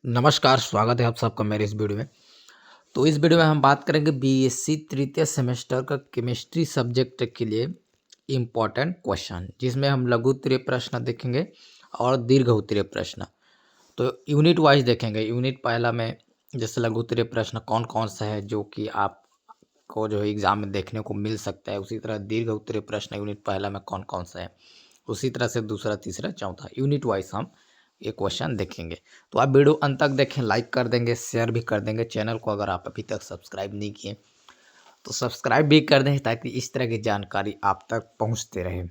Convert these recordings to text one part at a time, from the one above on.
नमस्कार, स्वागत है आप सबका मेरे इस वीडियो में। तो इस वीडियो में हम बात करेंगे बीएससी तृतीय सेमेस्टर का केमिस्ट्री सब्जेक्ट के लिए इम्पोर्टेंट क्वेश्चन, जिसमें हम लघु उत्तरीय प्रश्न देखेंगे और दीर्घ उत्तरीय प्रश्न। तो यूनिट वाइज देखेंगे। यूनिट पहला में जैसे लघु उत्तरीय प्रश्न कौन कौन सा है जो कि आपको जो है एग्जाम में देखने को मिल सकता है, उसी तरह दीर्घ उत्तरीय प्रश्न यूनिट पहला में कौन कौन सा है, उसी तरह से दूसरा, तीसरा, चौथा यूनिट वाइज हम ये क्वेश्चन देखेंगे। तो आप वीडियो अंत तक देखें, लाइक कर देंगे, शेयर भी कर देंगे। चैनल को अगर आप अभी तक सब्सक्राइब नहीं किए तो सब्सक्राइब भी कर दें ताकि इस तरह की जानकारी आप तक पहुंचते रहे।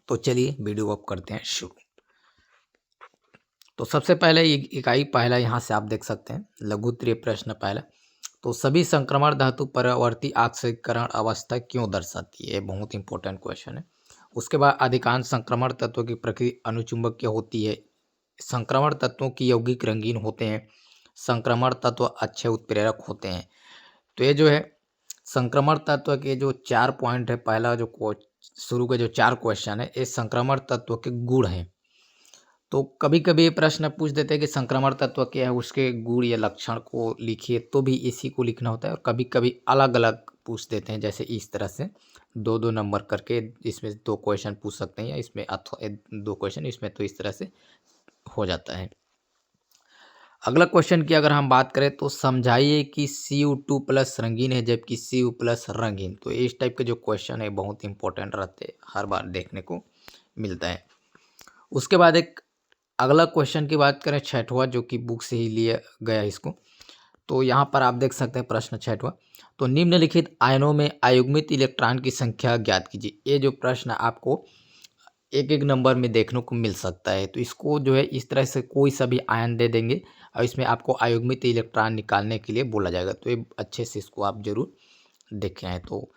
तो चलिए वीडियो अप करते हैं शुरू। तो सबसे पहले इकाई पहला यहाँ से आप देख सकते हैं, लघु उत्तरीय प्रश्न पहला। तो सभी संक्रमण धातु परावर्ती ऑक्सीकरण अवस्था क्यों दर्शाती है? बहुत इंपॉर्टेंट क्वेश्चन है। उसके बाद अधिकांश संक्रमण तत्वों की प्रकृति अनुचुंबकीय होती है। संक्रमण तत्वों की यौगिक रंगीन होते हैं। संक्रमण तत्व अच्छे उत्प्रेरक होते हैं। तो ये जो है संक्रमण तत्व के जो 4 पॉइंट है, पहला जो शुरू के जो 4 क्वेश्चन है, ये संक्रमण तत्व के गुण हैं। तो कभी कभी ये प्रश्न पूछ देते हैं कि संक्रमण तत्व क्या है, उसके गुण या लक्षण को लिखिए, तो भी इसी को लिखना होता है। और कभी कभी अलग अलग पूछ देते हैं, जैसे इस तरह से 2-2 नंबर करके इसमें 2 क्वेश्चन पूछ सकते हैं, या इसमें अथवा 2 क्वेश्चन इसमें, तो इस तरह से हो जाता है। अगला क्वेश्चन की अगर हम बात करें तो समझाइए कि Cu2 प्लस रंगीन है जबकि Cu प्लस रंगीन। तो इस टाइप के जो क्वेश्चन है बहुत इंपॉर्टेंट रहते हैं, हर बार देखने को मिलता है। उसके बाद एक अगला क्वेश्चन की बात करें, छठवां, जो कि बुक से ही लिया गया है इसको। तो यहाँ पर आप देख सकते हैं प्रश्न छठवां। तो निम्नलिखित आयनों में अयुग्मित इलेक्ट्रॉन की संख्या ज्ञात कीजिए। ये जो प्रश्न आपको एक एक नंबर में देखने को मिल सकता है। तो इसको जो है इस तरह से कोई सा भी आयन दे देंगे और इसमें आपको अयुग्मित इलेक्ट्रॉन निकालने के लिए बोला जाएगा। तो ये अच्छे से इसको आप जरूर देखें हैं। तो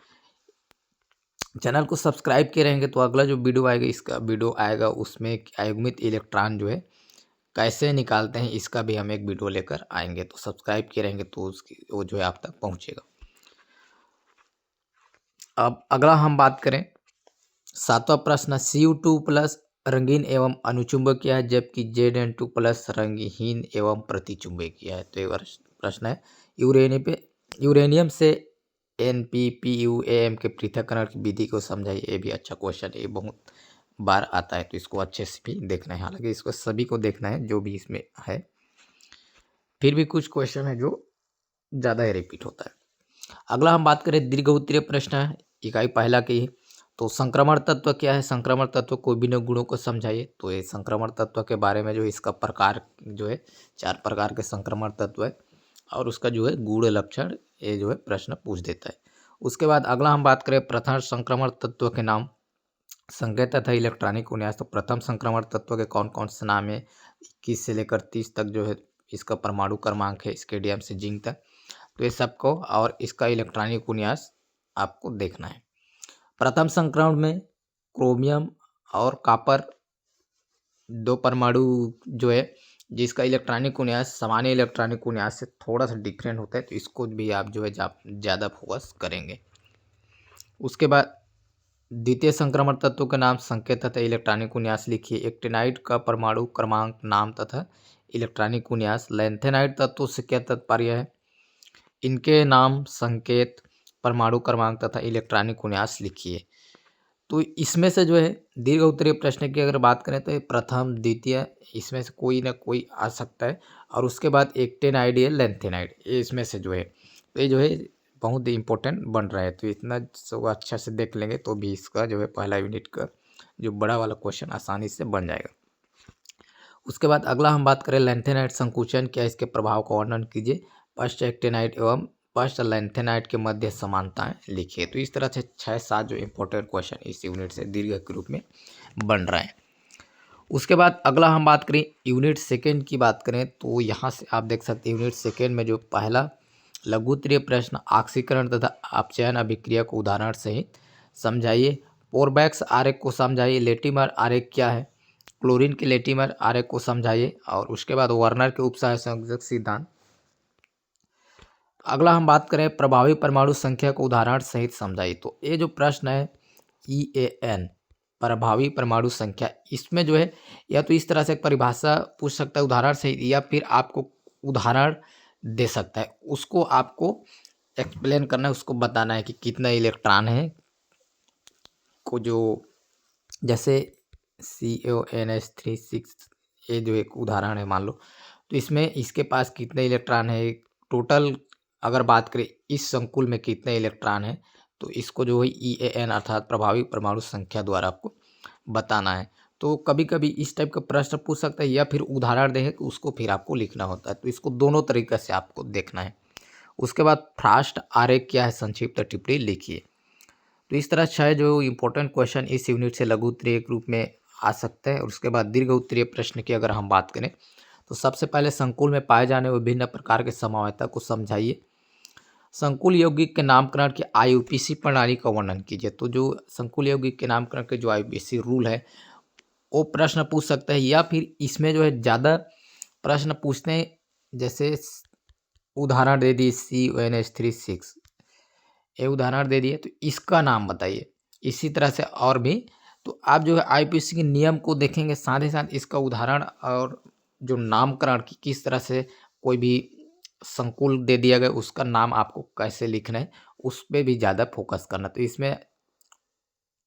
चैनल को सब्सक्राइब किए रहेंगे तो अगला जो वीडियो आएगा, इसका वीडियो आएगा, उसमें अयुग्मित इलेक्ट्रॉन जो है कैसे निकालते हैं, इसका भी हम एक वीडियो लेकर आएंगे। तो सब्सक्राइब किए रहेंगे तो उसकी वो जो है आप तक पहुँचेगा। अब अगला हम बात करें, 7वां प्रश्न, Cu2 प्लस रंगीन एवं अनुचुंबकीय है जबकि Zn2 प्लस रंगहीन एवं प्रतिचुंबकीय है। तो ये प्रश्न है, यूरेनियम से NPPuAm के पृथक्करण की विधि को समझाइए। ये भी अच्छा क्वेश्चन है, ये बहुत बार आता है, तो इसको अच्छे से भी देखना है। हालांकि इसको सभी को देखना है जो भी इसमें है, फिर भी कुछ क्वेश्चन है जो ज़्यादा ही रिपीट होता है। अगला हम बात करें दीर्घ उत्तरीय प्रश्न है, इकाई पहला की। तो संक्रमण तत्व क्या है? संक्रमण तत्व को विभिन्न गुणों को समझाइए। तो ये संक्रमण तत्व के बारे में जो इसका प्रकार जो है, 4 प्रकार के संक्रमण तत्व है और उसका जो है गुण लक्षण, ये जो है प्रश्न पूछ देता है। उसके बाद अगला हम बात करें प्रथम संक्रमण तत्व के नाम, संकेत तथा इलेक्ट्रॉनिक विन्यास। तो प्रथम संक्रमण तत्व के कौन कौन से नाम है? 21 से लेकर 30 तक जो है इसका परमाणु क्रमांक है, स्केडियम से जिंक तक। तो ये सबको और इसका इलेक्ट्रॉनिक विन्यास आपको देखना है। प्रथम संक्रमण में क्रोमियम और कॉपर 2 परमाणु जो है, जिसका इलेक्ट्रॉनिक विन्यास सामान्य इलेक्ट्रॉनिक विन्यास से थोड़ा सा डिफरेंट होता है, तो इसको भी आप जो है ज़्यादा फोकस करेंगे। उसके बाद द्वितीय संक्रमण तत्व का नाम, संकेत तथा इलेक्ट्रॉनिक विन्यास लिखिए। एक्टिनाइड का परमाणु क्रमांक, नाम तथा इलेक्ट्रॉनिक विन्यास। लैंथेनाइड तत्व से क्या तात्पर्य है? इनके नाम, संकेत, परमाणु क्रमांक तथा इलेक्ट्रॉनिक विन्यास लिखिए। तो इसमें से जो है दीर्घ उत्तरीय प्रश्न की अगर बात करें तो ये प्रथम, द्वितीय, इसमें से कोई ना कोई आ सकता है। और उसके बाद एक्टेनाइड या लेंथेनाइड, ये इसमें से जो है, तो ये जो है बहुत इंपॉर्टेंट बन रहा है। तो इतना सब अच्छा से देख लेंगे तो भी इसका जो है पहला यूनिट का जो बड़ा वाला क्वेश्चन आसानी से बन जाएगा। उसके बाद अगला हम बात करें लेंथेनाइड संकुचन क्या, इसके प्रभाव का वर्णन कीजिए। पश्च एक्टेनाइड एवं पश्च लेंथेनाइड के मध्य समानताएं लिखिए। तो इस तरह से 6-7 जो इंपॉर्टेंट क्वेश्चन इस यूनिट से दीर्घ के रूप में बन रहे हैं। उसके बाद अगला हम बात करें यूनिट सेकेंड की बात करें तो यहाँ से आप देख सकते हैं यूनिट सेकेंड में जो पहला लघु उत्तरीय प्रश्न, ऑक्सीकरण तथा अपचयन अभिक्रिया को उदाहरण सहित समझाइए। पोरबैक्स आरेख को समझाइए। लेटिमर आरेख क्या है? क्लोरीन के लेटिमर आरेख को समझाइए। और उसके बाद वर्नर के उपसहायक संयोजक सिद्धांत। अगला हम बात करें प्रभावी परमाणु संख्या को उदाहरण सहित समझाइए। तो ये जो प्रश्न है EAN, प्रभावी परमाणु संख्या, इसमें जो है या तो इस तरह से एक परिभाषा पूछ सकता है उदाहरण से, या फिर आपको उदाहरण दे सकता है, उसको आपको एक्सप्लेन करना है, उसको बताना है कि कितना इलेक्ट्रॉन है को, जो जैसे CONH36 ये जो एक उदाहरण है मान लो, तो इसमें इसके पास कितने इलेक्ट्रॉन है, टोटल अगर बात करें इस संकुल में कितने इलेक्ट्रॉन है, तो इसको जो है EAN अर्थात प्रभावी परमाणु संख्या द्वारा आपको बताना है। तो कभी कभी इस टाइप का प्रश्न पूछ सकता है, या फिर उदाहरण दे उसको फिर आपको लिखना होता है, तो इसको दोनों तरीके से आपको देखना है। उसके बाद फ्रास्ट आरेख क्या है, संक्षिप्त टिप्पणी लिखिए। तो इस तरह से जो इम्पोर्टेंट क्वेश्चन इस यूनिट से लघु उत्तरीय के रूप में आ सकते हैं। और उसके बाद दीर्घ उत्तरीय प्रश्न की अगर हम बात करें, तो सबसे पहले संकुल में पाए जाने वाले विभिन्न प्रकार के समवायता को समझाइए। संकुल यौगिक के नामकरण की IUPAC प्रणाली का वर्णन कीजिए। तो जो संकुल यौगिक के नामकरण के जो IUPAC रूल है वो प्रश्न पूछ सकते हैं, या फिर इसमें जो है ज़्यादा प्रश्न पूछते हैं, जैसे उदाहरण दे दिए CONH36 ये उदाहरण दे दिए, तो इसका नाम बताइए। इसी तरह से और भी, तो आप जो है IUPAC के नियम को देखेंगे, साथ ही साथ इसका उदाहरण और जो नामकरण की किस तरह से कोई भी संकुल दे दिया गया उसका नाम आपको कैसे लिखना है, उस पर भी ज़्यादा फोकस करना। तो इसमें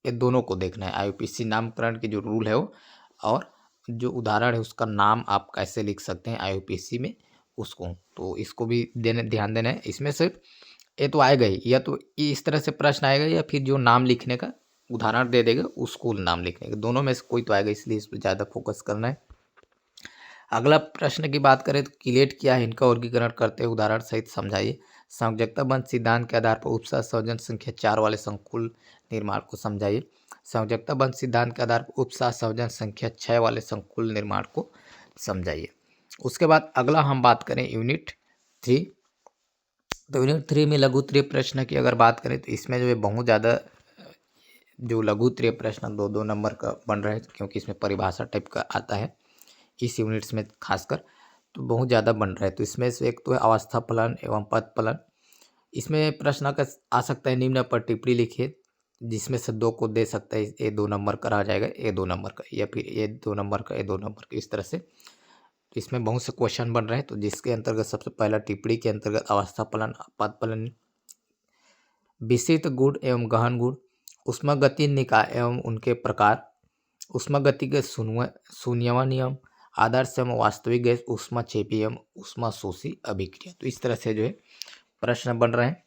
ये दोनों को देखना है, IUPAC नामकरण के जो रूल है वो, और जो उदाहरण है उसका नाम आप कैसे लिख सकते हैं IUPAC में उसको, तो इसको भी ध्यान देना है। इसमें से ये तो आएगा ही, या तो इस तरह से प्रश्न आएगा, या फिर जो नाम लिखने का उदाहरण दे देगा उसको नाम लिखने का, दोनों में से कोई तो आएगा, इसलिए इस पर ज़्यादा फोकस करना है। अगला प्रश्न की बात करें तो किलेट क्या है, इनका वर्गीकरण करते हुए उदाहरण सहित समझाइए। संयोजकता बंध सिद्धांत के आधार पर उपसहसंयोजन संख्या 4 वाले संकुल निर्माण को समझाइए। संयोजकता बंध सिद्धांत के आधार पर उपसहसंयोजन संख्या 6 वाले संकुल निर्माण को समझाइए। उसके बाद अगला हम बात करें यूनिट 3। तो यूनिट 3 में लघु उत्तरीय प्रश्न की अगर बात करें, तो इसमें जो है बहुत ज़्यादा जो लघु उत्तरीय प्रश्न 2-2 नंबर का बन रहा है, क्योंकि इसमें परिभाषा टाइप का आता है इस यूनिट्स में खासकर, तो बहुत ज़्यादा बन रहा है। तो इसमें से एक तो है अवस्था फलन एवं पद फलन। इसमें प्रश्न का आ सकता है निम्न पर टिप्पणी लिखिए, जिसमें से 2 को दे सकता है, ये 2 नंबर का रह जाएगा, ये 2 नंबर का, या फिर ये 2 नंबर का, ये 2 नंबर का, इस तरह से। तो इसमें बहुत से क्वेश्चन बन रहे हैं, तो जिसके अंतर्गत सबसे पहला टिप्पणी के अंतर्गत अवस्था फलन, पद फलन, विशिष्ट गुण एवं गहन गुण, ऊष्मागतिकीय निकाय एवं उनके प्रकार, ऊष्मागतिकीय शून्यवा नियम, आदर्श एवं वास्तविक गैस, ऊष्माक्षेपी एवं ऊष्माशोषी अभिक्रिया। तो इस तरह से जो है प्रश्न बन रहे हैं।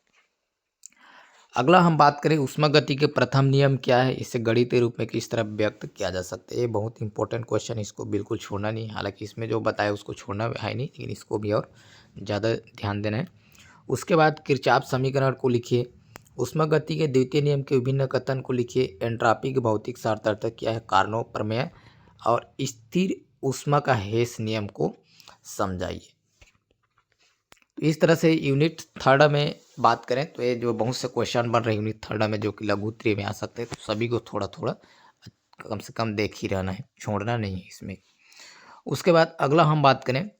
अगला हम बात करें ऊष्मागतिकी के प्रथम नियम क्या है, इसे गणितीय रूप में किस तरह व्यक्त किया जा सकता है। ये बहुत इंपॉर्टेंट क्वेश्चन, इसको बिल्कुल छोड़ना नहीं। हालांकि इसमें जो बताया उसको छोड़ना है नहीं, लेकिन इसको भी और ज़्यादा ध्यान देना है। उसके बाद किरचॉफ समीकरण को लिखिए। ऊष्मागतिकी के द्वितीय नियम के विभिन्न कथन को लिखिए। एंट्रॉपी की भौतिक सार्थकता क्या है, कार्नोट प्रमेय, और स्थिर ऊष्मा का हेस नियम को समझाइए। तो इस तरह से यूनिट 3 में बात करें तो ये जो बहुत से क्वेश्चन बन रहे हैं यूनिट 3 में, जो कि लघु उत्तरीय में आ सकते हैं, तो सभी को थोड़ा थोड़ा कम से कम देख ही रहना है, छोड़ना नहीं है इसमें। उसके बाद अगला हम बात करें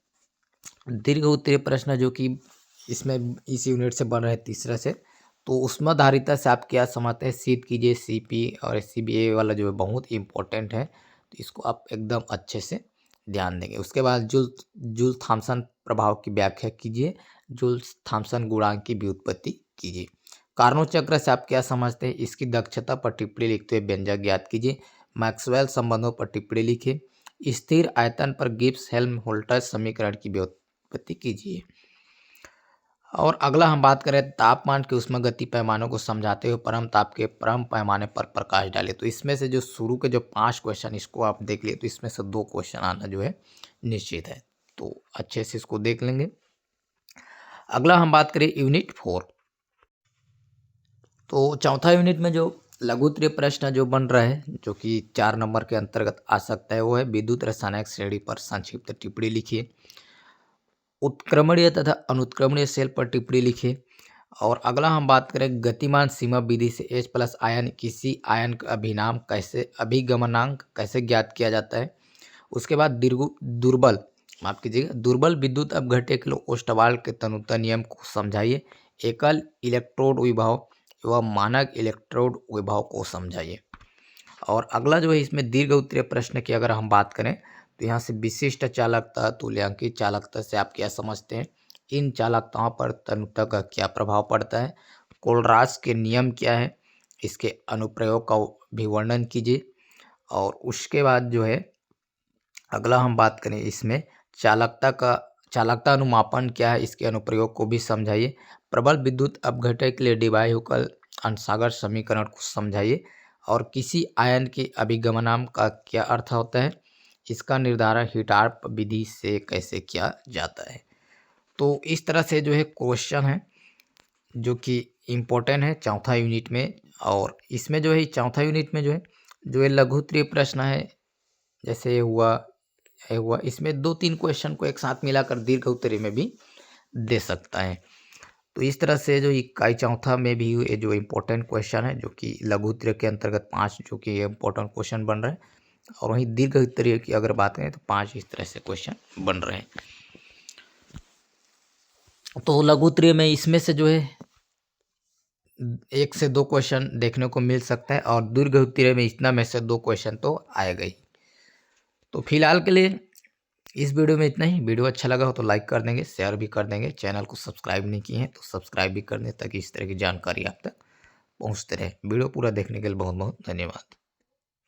दीर्घ उत्तरीय प्रश्न, जो कि इसमें इस यूनिट से बन रहे हैं तीसरा से। तो ऊष्माधारिता से आप क्या समझते हैं, सीध कीजिए। CP और CBA वाला जो है बहुत इंपॉर्टेंट है, तो इसको आप एकदम अच्छे से ध्यान देंगे। उसके बाद जूल थॉम्सन प्रभाव की व्याख्या कीजिए। जूल थॉम्सन गुणांक की व्युत्पत्ति कीजिए। कार्नोट चक्र से आप क्या समझते हैं, इसकी दक्षता पर टिप्पणी लिखते हुए व्यंजक ज्ञात कीजिए। मैक्सवेल संबंधों पर टिप्पणी लिखिए। स्थिर आयतन पर गिब्स हेल्महोल्ट्ज समीकरण की व्युत्पत्ति कीजिए। और अगला हम बात करें तापमान के ऊष्मागतिकीय पैमानों को समझाते हुए परम ताप के परम पैमाने पर प्रकाश डाले। तो इसमें से जो शुरू के जो 5 क्वेश्चन इसको आप देख लिए, तो इसमें से 2 क्वेश्चन आना जो है निश्चित है, तो अच्छे से इसको देख लेंगे। अगला हम बात करें यूनिट 4। तो चौथा यूनिट में जो लघु उत्तरीय प्रश्न जो बन रहा है, जो कि 4 नंबर के अंतर्गत आ सकता है, वो है विद्युत रासायनिक श्रेणी पर संक्षिप्त टिप्पणी लिखिए। उत्क्रमणीय तथा अनुत्क्रमणीय सेल पर टिप्पणी लिखिए। और अगला हम बात करें गतिमान सीमा विधि से H+ आयन किसी आयन का अभिगमनांक कैसे ज्ञात किया जाता है। उसके बाद दुर्बल विद्युत अपघट्य के लिए ओस्टवाल्ड के तनुता नियम को समझाइए। एकल इलेक्ट्रोड विभव एवं मानक इलेक्ट्रोड विभव को समझाइए। और अगला जो है इसमें दीर्घ उत्तरीय प्रश्न की अगर हम बात करें तो यहाँ से विशिष्ट चालकता, तुल्यांकित चालकता से आप क्या समझते हैं, इन चालकताओं पर तन्यता का क्या प्रभाव पड़ता है, कोलराज के नियम क्या है, इसके अनुप्रयोग का भी वर्णन कीजिए। और उसके बाद जो है अगला हम बात करें इसमें चालकता अनुमापन क्या है, इसके अनुप्रयोग को भी समझाइए। प्रबल विद्युत अपघटन के लिए डिबाई-हुकल अंशागर समीकरण को समझाइए। और किसी आयन के अभिगमनांक का क्या अर्थ होता है, इसका निर्धारण हीटार्प विधि से कैसे किया जाता है। तो इस तरह से जो है क्वेश्चन है जो कि इम्पोर्टेंट है चौथा यूनिट में। और इसमें जो है चौथा यूनिट में जो है लघु उत्तरीय प्रश्न है, जैसे ये हुआ इसमें 2-3 क्वेश्चन को एक साथ मिलाकर दीर्घ उत्तरीय में भी दे सकता है। तो इस तरह से जो इकाई चौथा में भी ये जो इम्पोर्टेंट क्वेश्चन है जो कि लघु उत्तरीय के अंतर्गत 5 जो कि इम्पोर्टेंट क्वेश्चन बन रहे हैं, और वहीं दीर्घ उत्तरीय की अगर बात करें तो 5 इस तरह से क्वेश्चन बन रहे हैं। तो लघु उत्तरीय में इसमें से जो है 1 से 2 क्वेश्चन देखने को मिल सकता है, और दीर्घ उत्तरीय में इतना में से 2 क्वेश्चन तो आएगा ही। तो फिलहाल के लिए इस वीडियो में इतना ही। वीडियो अच्छा लगा हो तो लाइक कर देंगे, शेयर भी कर देंगे। चैनल को सब्सक्राइब नहीं किए हैं तो सब्सक्राइब भी कर दें ताकि इस तरह की जानकारी आप तक पहुंचते रहे। वीडियो पूरा देखने के लिए बहुत बहुत धन्यवाद।